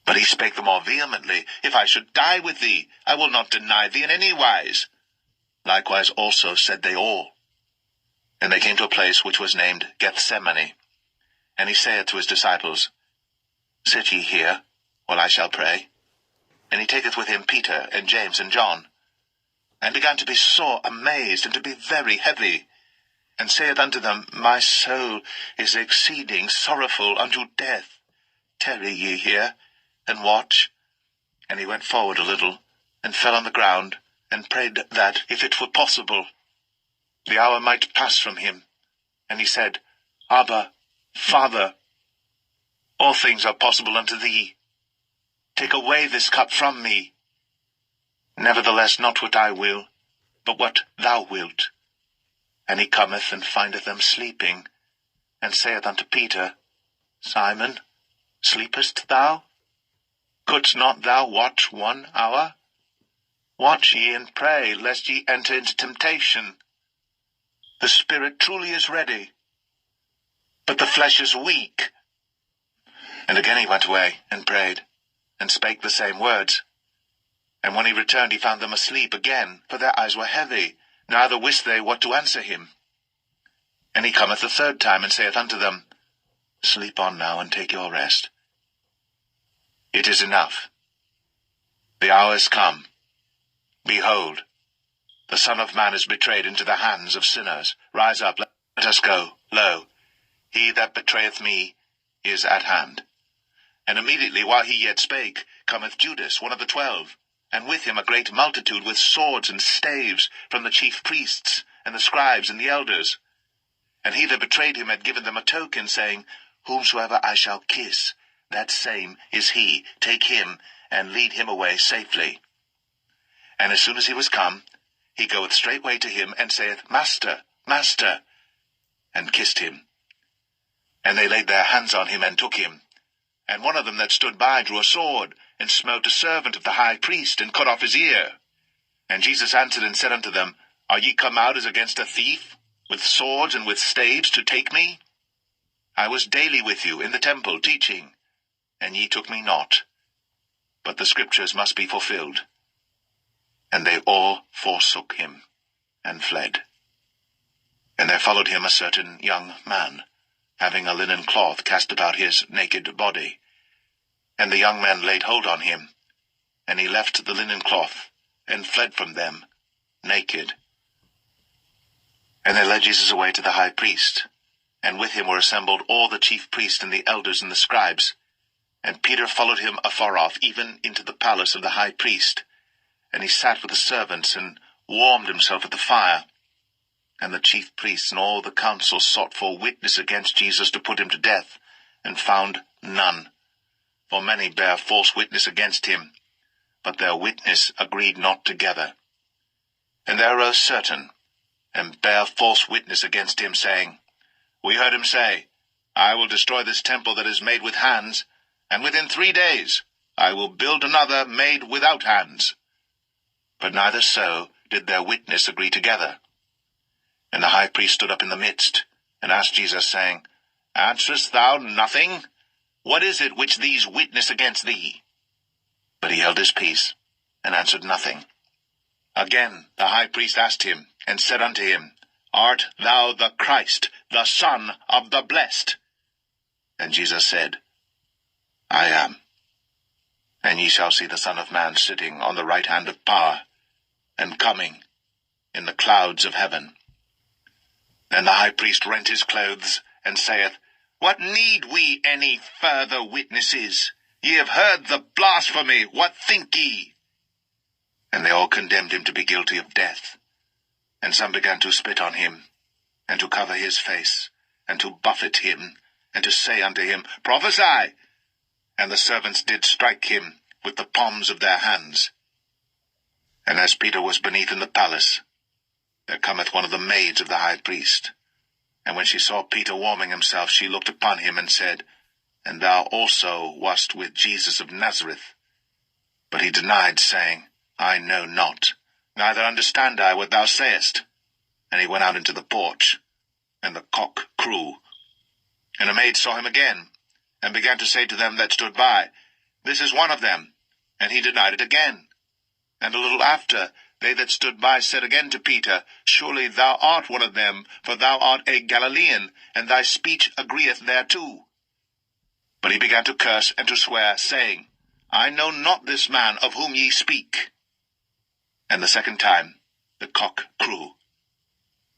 But he spake the more vehemently, If I should die with thee, I will not deny thee in any wise. Likewise also said they all. And they came to a place which was named Gethsemane. And he saith to his disciples, Sit ye here, while I shall pray. And he taketh with him Peter, and James, and John, and began to be sore amazed, and to be very heavy, and saith unto them, My soul is exceeding sorrowful unto death. Tarry ye here, and watch. And he went forward a little, and fell on the ground, and prayed that, if it were possible, the hour might pass from him. And he said, Abba, Father, all things are possible unto thee. Take away this cup from me. Nevertheless, not what I will, but what thou wilt. And he cometh and findeth them sleeping, and saith unto Peter, Simon, sleepest thou? Couldst not thou watch 1 hour? Watch ye and pray, lest ye enter into temptation. The spirit truly is ready, but the flesh is weak. And again he went away, and prayed, and spake the same words. And when he returned, he found them asleep again, for their eyes were heavy, neither wist they what to answer him. And he cometh the 3rd time, and saith unto them, Sleep on now, and take your rest. It is enough. The hour is come. Behold, the Son of Man is betrayed into the hands of sinners. Rise up, let us go. Lo, he that betrayeth me is at hand. And immediately, while he yet spake, cometh Judas, one of the 12, and with him a great multitude with swords and staves from the chief priests, and the scribes, and the elders. And he that betrayed him had given them a token, saying, Whomsoever I shall kiss, that same is he. Take him, and lead him away safely. And as soon as he was come, he goeth straightway to him, and saith, Master, Master, and kissed him. And they laid their hands on him, and took him. And one of them that stood by drew a sword, and smote a servant of the high priest, and cut off his ear. And Jesus answered and said unto them, Are ye come out as against a thief, with swords and with staves, to take me? I was daily with you in the temple, teaching, and ye took me not. But the scriptures must be fulfilled. And they all forsook him, and fled. And there followed him a certain young man, having a linen cloth cast about his naked body. And the young man laid hold on him, and he left the linen cloth, and fled from them, naked. And they led Jesus away to the high priest, and with him were assembled all the chief priests and the elders and the scribes. And Peter followed him afar off, even into the palace of the high priest. And he sat with the servants, and warmed himself at the fire. And the chief priests and all the council sought for witness against Jesus to put him to death, and found none. For many bare false witness against him, but their witness agreed not together. And there arose certain, and bare false witness against him, saying, We heard him say, I will destroy this temple that is made with hands, and within 3 days I will build another made without hands. But neither so did their witness agree together. And the high priest stood up in the midst, and asked Jesus, saying, Answerest thou nothing? What is it which these witness against thee? But he held his peace, and answered nothing. Again the high priest asked him, and said unto him, Art thou the Christ, the Son of the Blessed? And Jesus said, I am. And ye shall see the Son of Man sitting on the right hand of power, and coming in the clouds of heaven. Then the high priest rent his clothes, and saith, What need we any further witnesses? Ye have heard the blasphemy. What think ye? And they all condemned him to be guilty of death. And some began to spit on him, and to cover his face, and to buffet him, and to say unto him, Prophesy! And the servants did strike him with the palms of their hands. And as Peter was beneath in the palace, there cometh one of the maids of the high priest. And when she saw Peter warming himself, she looked upon him, and said, And thou also wast with Jesus of Nazareth. But he denied, saying, I know not, neither understand I what thou sayest. And he went out into the porch, and the cock crew. And a maid saw him again, and began to say to them that stood by, This is one of them. And he denied it again. And a little after, they that stood by said again to Peter, Surely thou art one of them, for thou art a Galilean, and thy speech agreeth thereto. But he began to curse and to swear, saying, I know not this man of whom ye speak. And the second time the cock crew.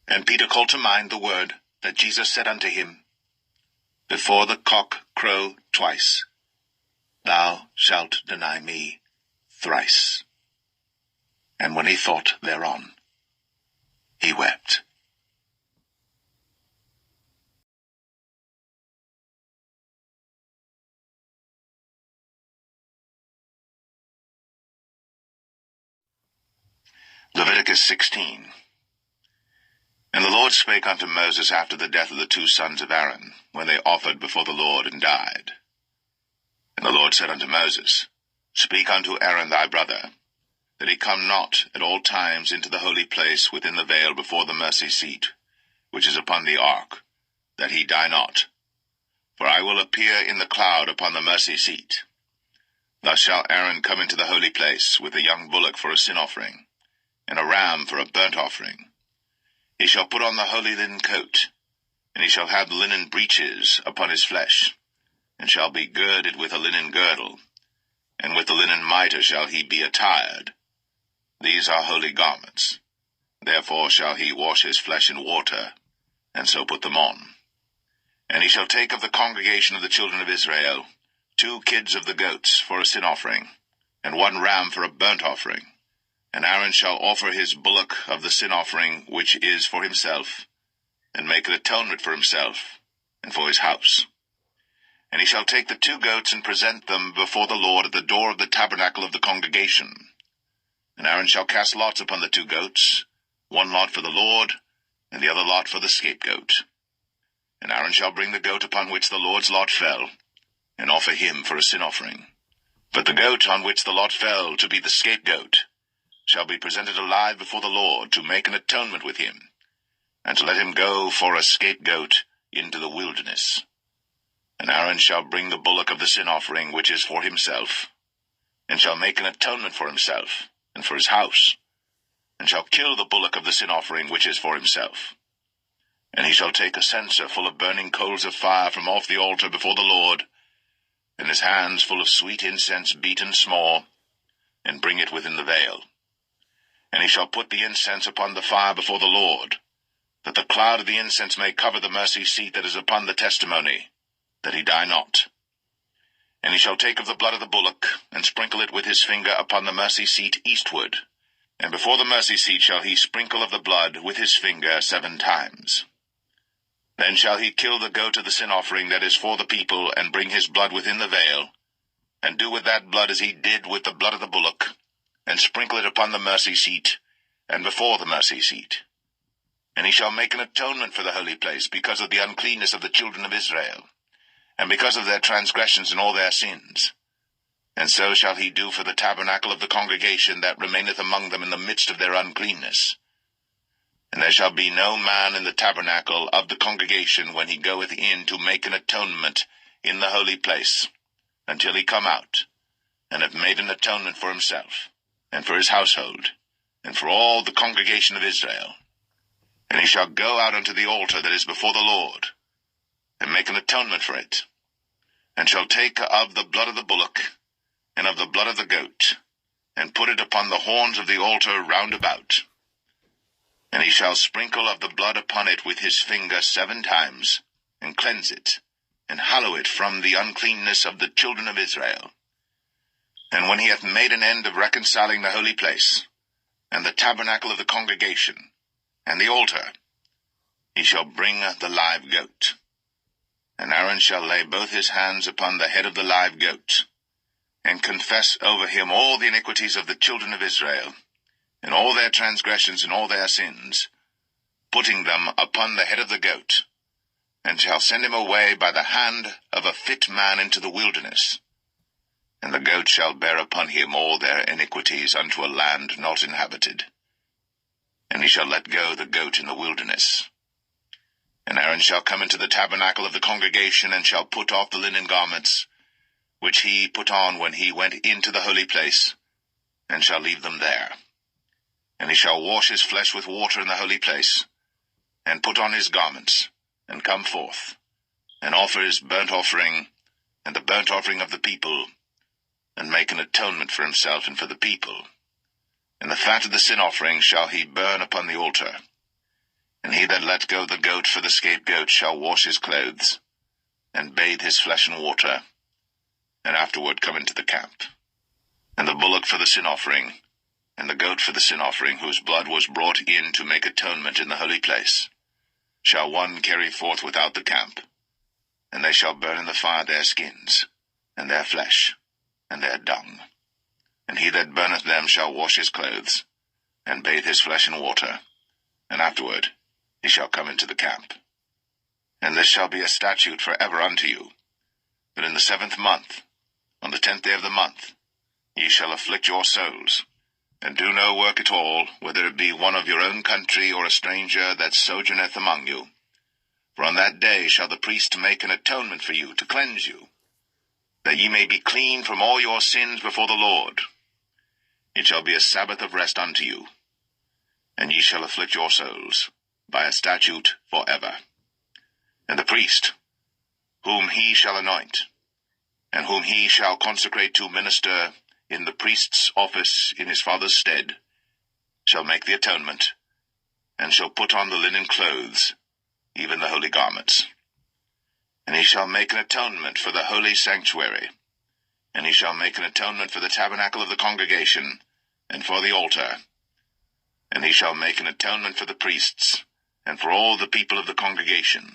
And Peter called to mind the word that Jesus said unto him, Before the cock crow twice, thou shalt deny me thrice. And when he thought thereon, he wept. Leviticus 16. And the Lord spake unto Moses after the death of the two sons of Aaron, when they offered before the Lord and died. And the Lord said unto Moses, Speak unto Aaron thy brother, that he come not at all times into the holy place within the veil before the mercy seat, which is upon the ark, that he die not. For I will appear in the cloud upon the mercy seat. Thus shall Aaron come into the holy place with a young bullock for a sin offering, and a ram for a burnt offering. He shall put on the holy linen coat, and he shall have linen breeches upon his flesh, and shall be girded with a linen girdle, and with the linen mitre shall he be attired. These are holy garments. Therefore shall he wash his flesh in water, and so put them on. And he shall take of the congregation of the children of Israel 2 kids of the goats for a sin offering, and 1 ram for a burnt offering. And Aaron shall offer his bullock of the sin offering which is for himself, and make an atonement for himself, and for his house. And he shall take the 2 goats and present them before the Lord at the door of the tabernacle of the congregation. And Aaron shall cast lots upon the 2 goats, 1 lot for the Lord, and the other lot for the scapegoat. And Aaron shall bring the goat upon which the Lord's lot fell, and offer him for a sin offering. But the goat on which the lot fell to be the scapegoat shall be presented alive before the Lord to make an atonement with him, and to let him go for a scapegoat into the wilderness. And Aaron shall bring the bullock of the sin offering which is for himself, and shall make an atonement for himself, and for his house, and shall kill the bullock of the sin offering which is for himself. And he shall take a censer full of burning coals of fire from off the altar before the Lord, and his hands full of sweet incense beaten small, and bring it within the veil. And he shall put the incense upon the fire before the Lord, that the cloud of the incense may cover the mercy seat that is upon the testimony, that he die not. And he shall take of the blood of the bullock, and sprinkle it with his finger upon the mercy seat eastward. And before the mercy seat shall he sprinkle of the blood with his finger 7 times. Then shall he kill the goat of the sin offering that is for the people, and bring his blood within the veil, and do with that blood as he did with the blood of the bullock, and sprinkle it upon the mercy seat, and before the mercy seat. And he shall make an atonement for the holy place, because of the uncleanness of the children of Israel, and because of their transgressions and all their sins. And so shall he do for the tabernacle of the congregation that remaineth among them in the midst of their uncleanness. And there shall be no man in the tabernacle of the congregation when he goeth in to make an atonement in the holy place, until he come out, and have made an atonement for himself, and for his household, and for all the congregation of Israel. And he shall go out unto the altar that is before the Lord, and make an atonement for it, and shall take of the blood of the bullock, and of the blood of the goat, and put it upon the horns of the altar round about. And he shall sprinkle of the blood upon it with his finger 7 times, and cleanse it, and hallow it from the uncleanness of the children of Israel. And when he hath made an end of reconciling the holy place, and the tabernacle of the congregation, and the altar, he shall bring the live goat. And Aaron shall lay both his hands upon the head of the live goat, and confess over him all the iniquities of the children of Israel, and all their transgressions and all their sins, putting them upon the head of the goat, and shall send him away by the hand of a fit man into the wilderness. And the goat shall bear upon him all their iniquities unto a land not inhabited. And he shall let go the goat in the wilderness. And Aaron shall come into the tabernacle of the congregation, and shall put off the linen garments, which he put on when he went into the holy place, and shall leave them there. And he shall wash his flesh with water in the holy place, and put on his garments, and come forth, and offer his burnt offering, and the burnt offering of the people, and make an atonement for himself and for the people. And the fat of the sin offering shall he burn upon the altar. And he that let go the goat for the scapegoat shall wash his clothes, and bathe his flesh in water, and afterward come into the camp. And the bullock for the sin offering, and the goat for the sin offering, whose blood was brought in to make atonement in the holy place, shall one carry forth without the camp, and they shall burn in the fire their skins, and their flesh, and their dung. And he that burneth them shall wash his clothes, and bathe his flesh in water, and afterward he shall come into the camp. And this shall be a statute for ever unto you, that in the 7th month, on the 10th day of the month, ye shall afflict your souls, and do no work at all, whether it be one of your own country or a stranger that sojourneth among you. For on that day shall the priest make an atonement for you, to cleanse you, that ye may be clean from all your sins before the Lord. It shall be a Sabbath of rest unto you, and ye shall afflict your souls by a statute for ever. And the priest, whom he shall anoint, and whom he shall consecrate to minister in the priest's office in his father's stead, shall make the atonement, and shall put on the linen clothes, even the holy garments. And he shall make an atonement for the holy sanctuary, and he shall make an atonement for the tabernacle of the congregation, and for the altar. And he shall make an atonement for the priests, and for all the people of the congregation.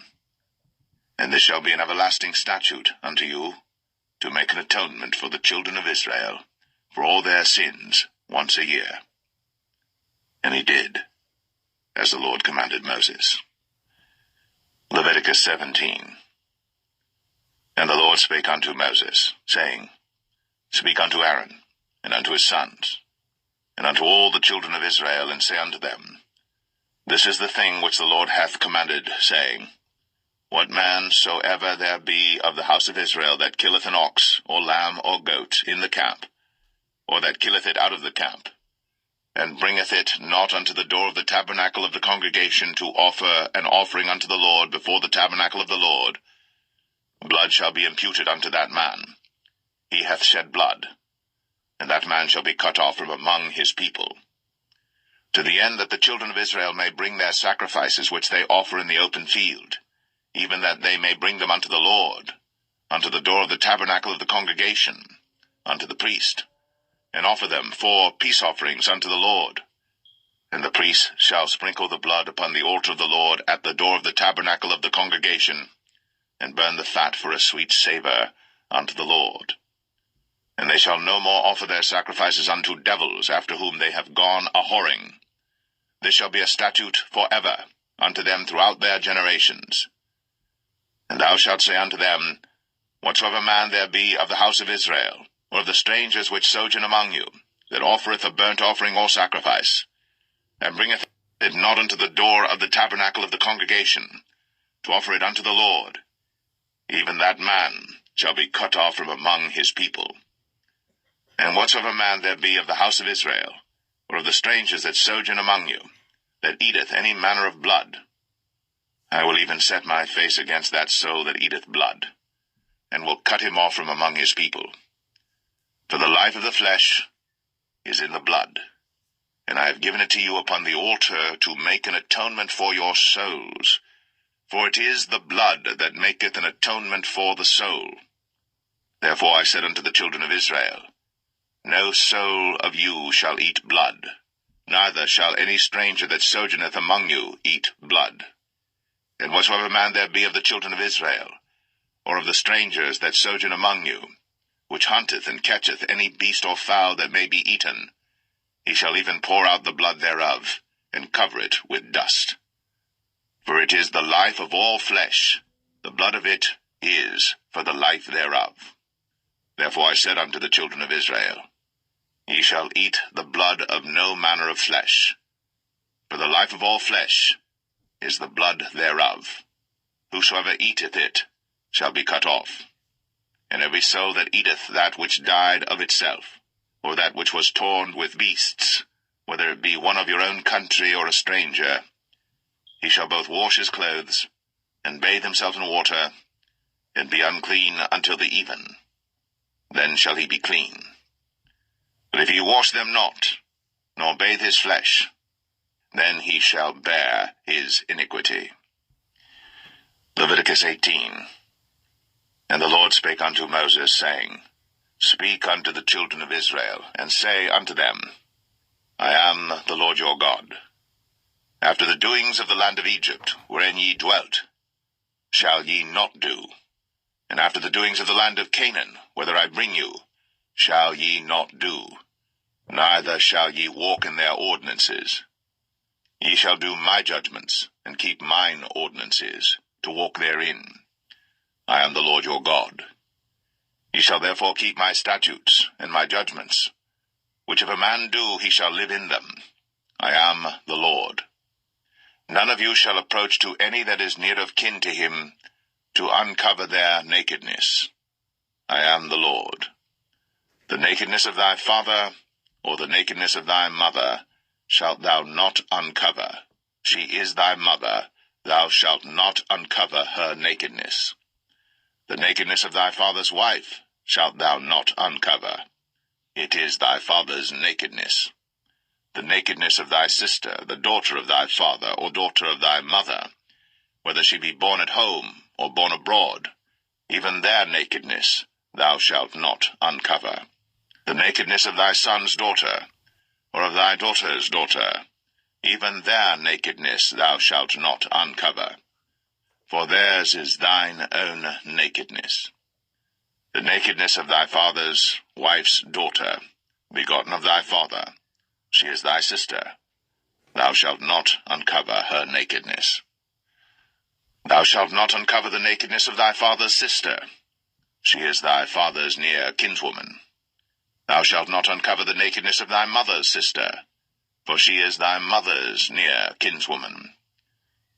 And this shall be an everlasting statute unto you, to make an atonement for the children of Israel, for all their sins, once a year. And he did, as the Lord commanded Moses. Leviticus 17. And the Lord spake unto Moses, saying, Speak unto Aaron, and unto his sons, and unto all the children of Israel, and say unto them, This is the thing which the Lord hath commanded, saying, What man soever there be of the house of Israel that killeth an ox, or lamb, or goat, in the camp, or that killeth it out of the camp, and bringeth it not unto the door of the tabernacle of the congregation to offer an offering unto the Lord before the tabernacle of the Lord, blood shall be imputed unto that man. He hath shed blood, and that man shall be cut off from among his people. To the end that the children of Israel may bring their sacrifices which they offer in the open field, even that they may bring them unto the Lord, unto the door of the tabernacle of the congregation, unto the priest, and offer them for peace offerings unto the Lord. And the priest shall sprinkle the blood upon the altar of the Lord at the door of the tabernacle of the congregation, and burn the fat for a sweet savour unto the Lord. And they shall no more offer their sacrifices unto devils, after whom they have gone a-whoring. This shall be a statute for ever unto them throughout their generations. And thou shalt say unto them, Whatsoever man there be of the house of Israel, or of the strangers which sojourn among you, that offereth a burnt offering or sacrifice, and bringeth it not unto the door of the tabernacle of the congregation, to offer it unto the Lord, even that man shall be cut off from among his people. And whatsoever man there be of the house of Israel, or of the strangers that sojourn among you, that eateth any manner of blood, I will even set my face against that soul that eateth blood, and will cut him off from among his people. For the life of the flesh is in the blood, and I have given it to you upon the altar to make an atonement for your souls. For it is the blood that maketh an atonement for the soul. Therefore I said unto the children of Israel, No soul of you shall eat blood, neither shall any stranger that sojourneth among you eat blood. And whatsoever man there be of the children of Israel, or of the strangers that sojourn among you, which hunteth and catcheth any beast or fowl that may be eaten, he shall even pour out the blood thereof, and cover it with dust. For it is the life of all flesh, the blood of it is for the life thereof. Therefore I said unto the children of Israel, Ye shall eat the blood of no manner of flesh, for the life of all flesh is the blood thereof. Whosoever eateth it shall be cut off. and every soul that eateth that which died of itself, or that which was torn with beasts, whether it be one of your own country or a stranger, he shall both wash his clothes, and bathe himself in water, and be unclean until the even. Then shall he be clean. But if he wash them not, nor bathe his flesh, then he shall bear his iniquity. Leviticus 18. And the Lord spake unto Moses, saying, Speak unto the children of Israel, and say unto them, I am the Lord your God. After the doings of the land of Egypt, wherein ye dwelt, shall ye not do, and after the doings of the land of Canaan, whither I bring you, shall ye not do, neither shall ye walk in their ordinances. Ye shall do my judgments, and keep mine ordinances, to walk therein. I am the Lord your God. Ye shall therefore keep my statutes, and my judgments, which if a man do, he shall live in them. I am the Lord. None of you shall approach to any that is near of kin to him, to uncover their nakedness. I am the Lord. The nakedness of thy father, or the nakedness of thy mother, shalt thou not uncover. She is thy mother, thou shalt not uncover her nakedness. The nakedness of thy father's wife shalt thou not uncover. It is thy father's nakedness. The nakedness of thy sister, the daughter of thy father, or daughter of thy mother, whether she be born at home, or born abroad, even their nakedness thou shalt not uncover. The nakedness of thy son's daughter, or of thy daughter's daughter, even their nakedness thou shalt not uncover. For theirs is thine own nakedness. The nakedness of thy father's wife's daughter, begotten of thy father, she is thy sister. Thou shalt not uncover her nakedness. Thou shalt not uncover the nakedness of thy father's sister. She is thy father's near kinswoman. Thou shalt not uncover the nakedness of thy mother's sister, for she is thy mother's near kinswoman.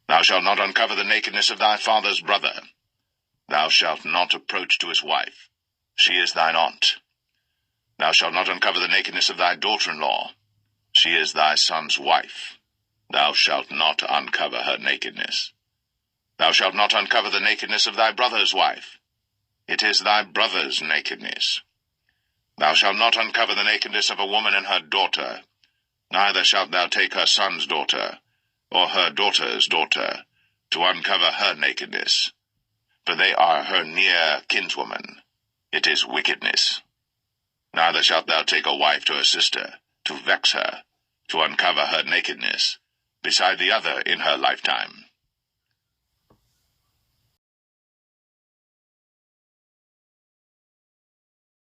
Thou shalt not uncover the nakedness of thy father's brother. Thou shalt not approach to his wife. She is thine aunt. Thou shalt not uncover the nakedness of thy daughter-in-law. She is thy son's wife. Thou shalt not uncover her nakedness. Thou shalt not uncover the nakedness of thy brother's wife. It is thy brother's nakedness. Thou shalt not uncover the nakedness of a woman and her daughter, neither shalt thou take her son's daughter, or her daughter's daughter, to uncover her nakedness, for they are her near kinswoman. It is wickedness. Neither shalt thou take a wife to her sister, to vex her, to uncover her nakedness, beside the other in her lifetime.